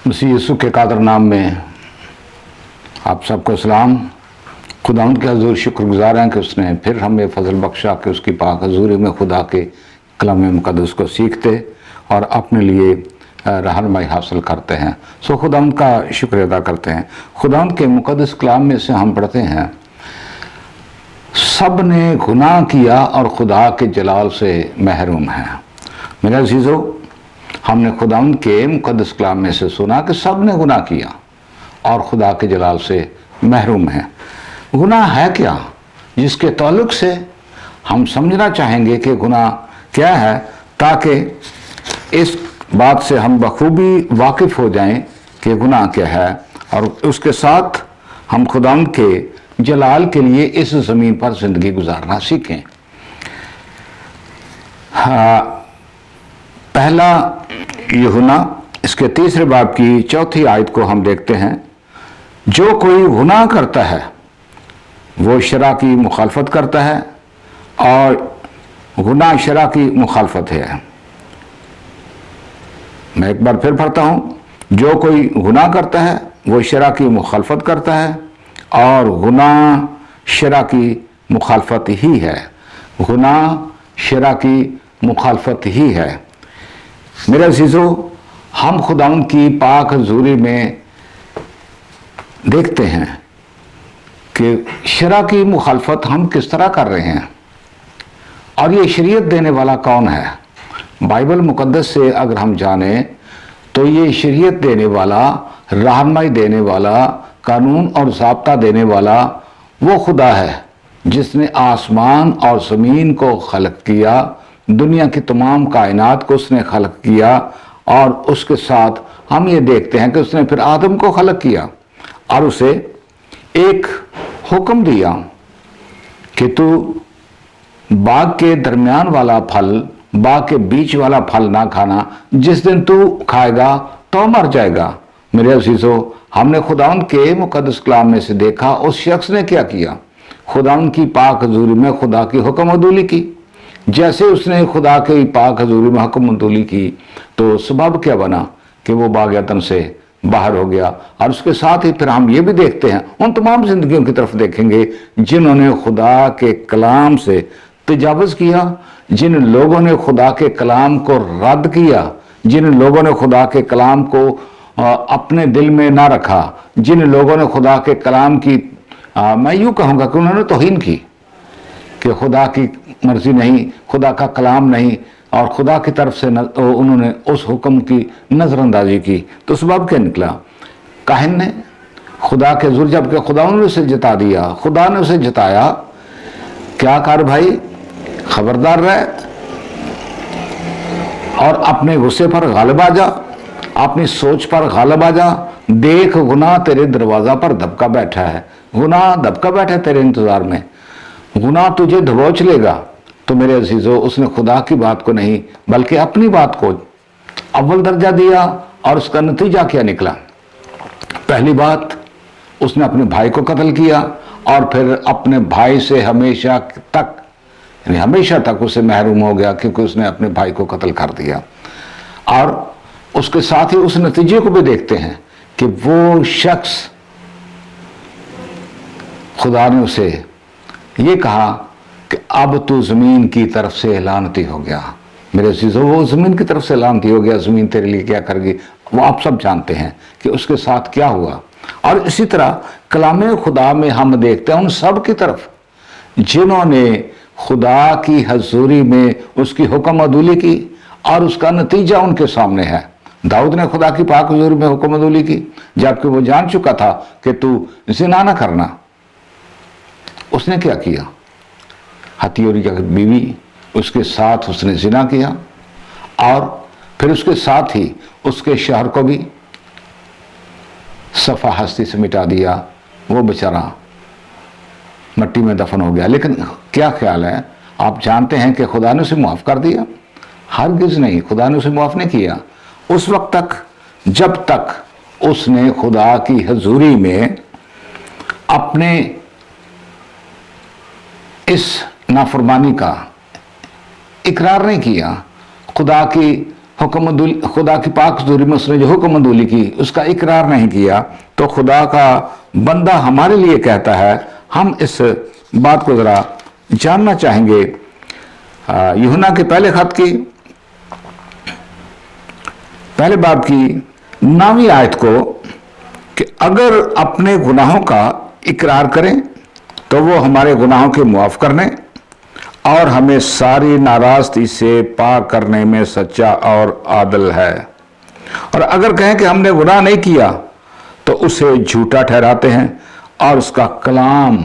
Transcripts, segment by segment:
मसीह यीशु के कादर नाम में आप सबको सलाम। खुदावंद के हजूर शुक्रगुजार हैं कि उसने फिर हमें फजल बख्शा कि उसकी पाक हजूरी में खुदा के कलाम मुक़द्दस को सीखते और अपने लिए रहनुमाई हासिल करते हैं। सो खुदावंद का शुक्र अदा करते हैं। खुदावंद के मुक़द्दस कलाम में से हम पढ़ते हैं, सब ने गुनाह किया और खुदा के जलाल से महरूम हैं। मेरे अज़ीज़ों, हमने खुदावंद के मुक़द्दस कलाम में से सुना कि सब ने गुनाह किया और खुदा के जलाल से महरूम हैं। गुनाह है क्या, जिसके ताल्लुक से हम समझना चाहेंगे कि गुनाह क्या है, ताकि इस बात से हम बखूबी वाकिफ़ हो जाएं कि गुनाह क्या है और उसके साथ हम खुदावंद के जलाल के लिए इस ज़मीन पर ज़िंदगी गुजारना सीखें। पहला यूहन्ना इसके 3 बाब की 4 आयत को हम देखते हैं। जो कोई गुनाह करता है वो शरा की मुखालफत करता है और गुनाह शरा की मुखालफत है। मैं एक बार फिर पढ़ता हूँ, जो कोई गुनाह करता है वो शरा की मुखालफत करता है और गुनाह शरा की मुखालफत ही है। गुनाह शरा की मुखालफत ही है। मेरे अज़ीज़ों, हम खुदावंद की पाक हज़ूरी में देखते हैं कि शरा की मुखालफत हम किस तरह कर रहे हैं और ये शरीयत देने वाला कौन है। बाइबल मुक़द्दस से अगर हम जानें तो ये शरीयत देने वाला, रहनुमाई देने वाला, कानून और ज़ाब्ता देने वाला वो खुदा है जिसने आसमान और ज़मीन को खलक किया, दुनिया की तमाम कायनात को उसने खलक किया और उसके साथ हम ये देखते हैं कि उसने फिर आदम को खलक किया और उसे एक हुक्म दिया कि तू बाग के दरमियान वाला फल, बाग के बीच वाला फल ना खाना, जिस दिन तू खाएगा तो मर जाएगा। मेरे अज़ीज़ों, हमने खुदावंद के मुक़द्दस कलाम में से देखा उस शख्स ने क्या किया। खुदावंद की पाक हज़ूरी में खुदा की हुक्म अदूली की। जैसे उसने खुदा के पाक हज़ूरी में हुक्म अदूली की तो सबब क्या बना कि वो बाग़यतन से बाहर हो गया। और उसके साथ ही फिर हम ये भी देखते हैं, उन तमाम जिंदगियों की तरफ देखेंगे जिन्होंने खुदा के कलाम से तजावुज़ किया, जिन लोगों ने खुदा के कलाम को रद्द किया, जिन लोगों ने खुदा के कलाम को अपने दिल में ना रखा, जिन लोगों ने खुदा के कलाम की मैं यूँ कहूँगा कि उन्होंने तौहीन की कि खुदा की मर्ज़ी नहीं, खुदा का कलाम नहीं और खुदा की तरफ से उन्होंने उस हुक्म की नज़रअंदाजी की। तो सबब क्या निकला, काहिन ने खुदा के ज़ुर, जबकि खुदा ने उसे जिता दिया, खुदा ने उसे जिताया। क्या कर भाई, खबरदार रह और अपने गुस्से पर गालिब आ जा, अपनी सोच पर गालिब आ जा। देख, गुनाह तेरे दरवाज़ा पर दबका बैठा है, गुनाह दबका बैठा है तेरे इंतज़ार में, गुनाह तुझे दबोच लेगा। तो मेरे अज़ीज़ों, उसने खुदा की बात को नहीं बल्कि अपनी बात को अव्वल दर्जा दिया और उसका नतीजा क्या निकला। पहली बात, उसने अपने भाई को कत्ल किया और फिर अपने भाई से हमेशा तक, यानी हमेशा तक उसे महरूम हो गया क्योंकि उसने अपने भाई को कत्ल कर दिया। और उसके साथ ही उस नतीजे को भी देखते हैं कि वो शख्स, खुदा ने उसे ये कहा कि अब तू ज़मीन की तरफ से लानती हो गया। मेरे अज़ीज़ों, वो ज़मीन की तरफ से लानती हो गया। ज़मीन तेरे लिए क्या करेगी वो आप सब जानते हैं कि उसके साथ क्या हुआ। और इसी तरह कलाम खुदा में हम देखते हैं उन सब की तरफ जिन्होंने खुदा की हज़ूरी में उसकी हुक्म अदूली की और उसका नतीजा उनके सामने है। दाऊद ने खुदा की पाक हज़ूरी में हुक्म अदूली की जबकि वो जान चुका था कि तू ज़िना ना करना। उसने क्या किया, हथियोरी की बीवी, उसके साथ उसने ज़िना किया और फिर उसके साथ ही उसके शहर को भी सफ़ा हस्ती से मिटा दिया। वो बेचारा मट्टी में दफन हो गया। लेकिन क्या ख्याल है, आप जानते हैं कि खुदा ने उसे माफ़ कर दिया? हरगिज़ नहीं, खुदा ने उसे माफ़ नहीं किया उस वक्त तक जब तक उसने खुदा की हज़ूरी में अपने इस नाफरमानी का इकरार नहीं किया, खुदा की खुदा की पाक हजूरी में उसने जो हुक्म मंदूली की उसका इकरार नहीं किया, तो खुदा का बंदा हमारे लिए कहता है, हम इस बात को ज़रा जानना चाहेंगे। यूहन्ना के पहले खत की पहले बाब की 9वीं आयत को, कि अगर अपने गुनाहों का इकरार करें तो वो हमारे गुनाहों के मुआफ़ करने और हमें सारी नाराज़गी से पाक करने में सच्चा और आदल है। और अगर कहें कि हमने गुनाह नहीं किया तो उसे झूठा ठहराते हैं और उसका कलाम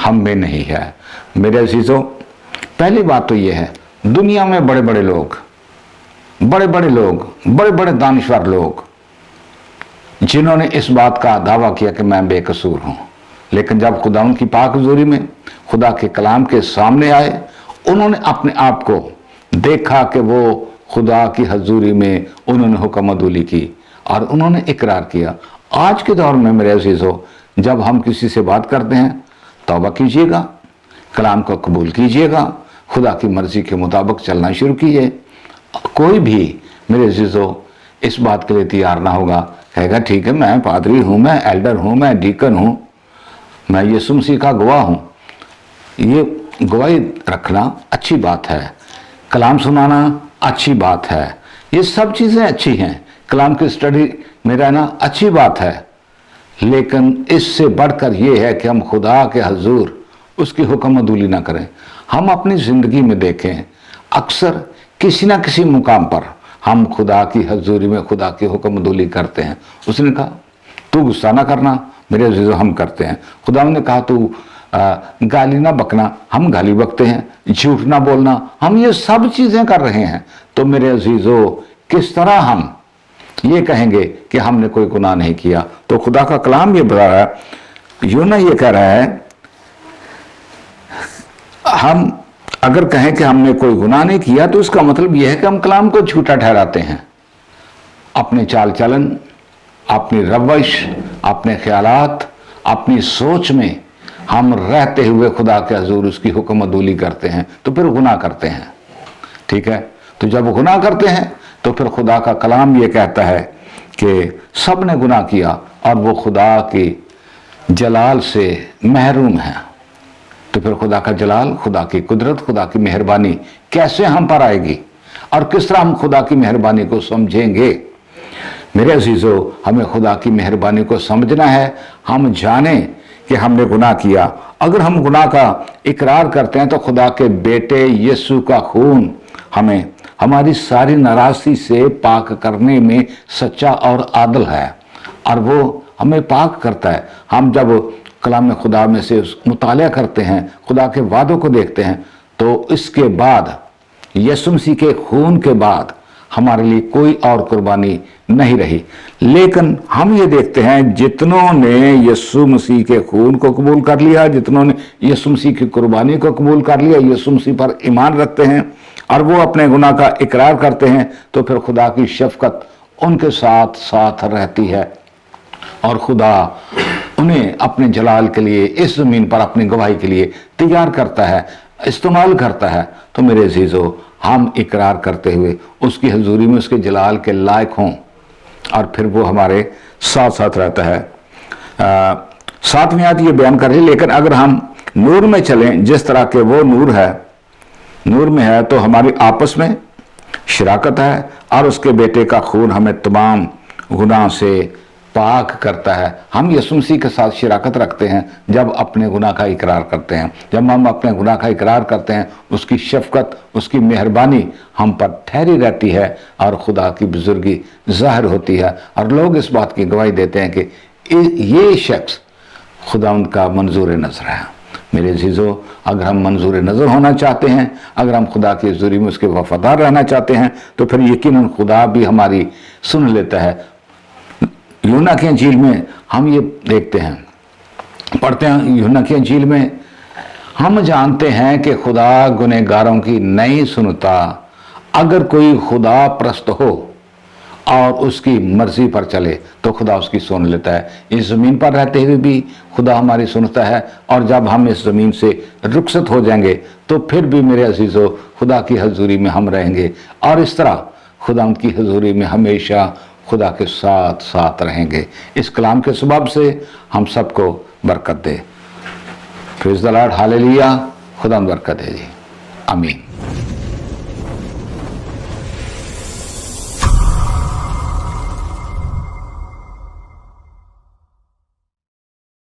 हम में नहीं है। मेरे अजीजों, पहली बात तो यह है, दुनिया में बड़े बड़े लोग, बड़े बड़े दानिश्वर लोग जिन्होंने इस बात का दावा किया कि मैं बेकसूर हूं, लेकिन जब खुदा उनकी पाक हजूरी में खुदा के कलाम के सामने आए, उन्होंने अपने आप को देखा कि वो खुदा की हजूरी में उन्होंने हुक्मदूली की और उन्होंने इकरार किया। आज के दौर में मेरे अजीजों, जब हम किसी से बात करते हैं, तौबा कीजिएगा, कलाम को कबूल कीजिएगा, खुदा की मर्जी के मुताबिक चलना शुरू कीजिए। कोई भी मेरे अजीजों इस बात के लिए तैयार ना होगा, कहेगा ठीक है, मैं पादरी हूँ, मैं एल्डर हूँ, मैं डीकन हूँ, मैं यीशु मसीह का गवाह हूँ। ये गवाही रखना अच्छी बात है, कलाम सुनाना अच्छी बात है, ये सब चीज़ें अच्छी हैं, कलाम की स्टडी में रहना अच्छी बात है, लेकिन इससे बढ़कर ये है कि हम खुदा के हजूर उसकी हुक्मदूली ना करें। हम अपनी ज़िंदगी में देखें, अक्सर किसी ना किसी मुकाम पर हम खुदा की हजूरी में खुदा की हुक्मदूली करते हैं। उसने कहा तू गुस्सा ना करना, मेरे अजीजों हम करते हैं। खुदा ने कहा तू गाली ना बकना, हम गाली बकते हैं। झूठ ना बोलना, हम ये सब चीज़ें कर रहे हैं। तो मेरे अजीजों, किस तरह हम ये कहेंगे कि हमने कोई गुनाह नहीं किया? तो खुदा का कलाम ये बता रहा है, यूहन्ना ये कह रहा है, हम अगर कहें कि हमने कोई गुनाह नहीं किया तो इसका मतलब यह है कि हम कलाम को झूठा ठहराते हैं। अपने चाल चलन, अपनी रवैश, अपने ख्यालात, अपनी सोच में हम रहते हुए खुदा के हजूर उसकी हुक्मदूली करते हैं, तो फिर गुनाह करते हैं। ठीक है, तो जब गुनाह करते हैं तो फिर खुदा का कलाम ये कहता है कि सब ने गुनाह किया और वो खुदा की जलाल से महरूम है। तो फिर खुदा का जलाल, खुदा की कुदरत, खुदा की मेहरबानी कैसे हम पर आएगी और किस तरह हम खुदा की मेहरबानी को समझेंगे? मेरे अजीजों, हमें खुदा की मेहरबानी को समझना है। हम जानें कि हमने गुनाह किया। अगर हम गुनाह का इकरार करते हैं तो खुदा के बेटे यीशु का खून हमें हमारी सारी नाराज़गी से पाक करने में सच्चा और आदल है और वो हमें पाक करता है। हम जब कलाम खुदा में से मुतालिया करते हैं, खुदा के वादों को देखते हैं, तो इसके बाद यीशु मसीह के खून के बाद हमारे लिए कोई और कुर्बानी नहीं रही। लेकिन हम ये देखते हैं, जितनों ने यीशु मसीह के खून को कबूल कर लिया, जितनों ने यीशु मसीह की कुर्बानी को कबूल कर लिया, यीशु मसीह पर ईमान रखते हैं और वो अपने गुनाह का इकरार करते हैं, तो फिर खुदा की शफकत उनके साथ साथ रहती है और खुदा उन्हें अपने जलाल के लिए इस ज़मीन पर अपनी गवाही के लिए तैयार करता है, इस्तेमाल करता है। तो मेरे अजीज़ों, हम इकरार करते हुए उसकी हजूरी में उसके जलाल के लायक हों और फिर वो हमारे साथ साथ रहता है। 7वीं आयत ये बयान कर रही है, लेकिन अगर हम नूर में चलें जिस तरह के वो नूर में है, तो हमारी आपस में शराकत है और उसके बेटे का खून हमें तमाम गुनाह से पाक करता है। हम यीशु मसीह के साथ शराकत रखते हैं जब अपने गुनाह का इकरार करते हैं। जब हम अपने गुनाह का इकरार करते हैं, उसकी शफकत, उसकी मेहरबानी हम पर ठहरी रहती है और खुदा की बुजुर्गी ज़ाहिर होती है और लोग इस बात की गवाही देते हैं कि ये शख्स खुदा उनका मंजूर नज़र है। मेरे अजीज़ों, अगर हम मंजूर नज़र होना चाहते हैं, अगर हम खुदा की हजूरी में उसके वफादार रहना चाहते हैं, तो फिर यकीनन खुदा भी हमारी सुन लेता है। यूहन्ना की इंजील में हम ये देखते हैं, पढ़ते हैं, यूहन्ना की इंजील में हम जानते हैं कि खुदा गुनहगारों की नहीं सुनता। अगर कोई खुदा परस्त हो और उसकी मर्जी पर चले तो खुदा उसकी सुन लेता है। इस ज़मीन पर रहते हुए भी खुदा हमारी सुनता है और जब हम इस ज़मीन से रुखसत हो जाएंगे तो फिर भी मेरे अजीज़ों खुदा की हजूरी में हम रहेंगे। और इस तरह خدا ان کی حضوری میں ہمیشہ خدا کے ساتھ ساتھ رہیں گے. اس کلام کے سبب سے ہم سب کو برکت دے. پریز دی لارڈ، ہاللیلویا. خدا برکت دے جی. آمین.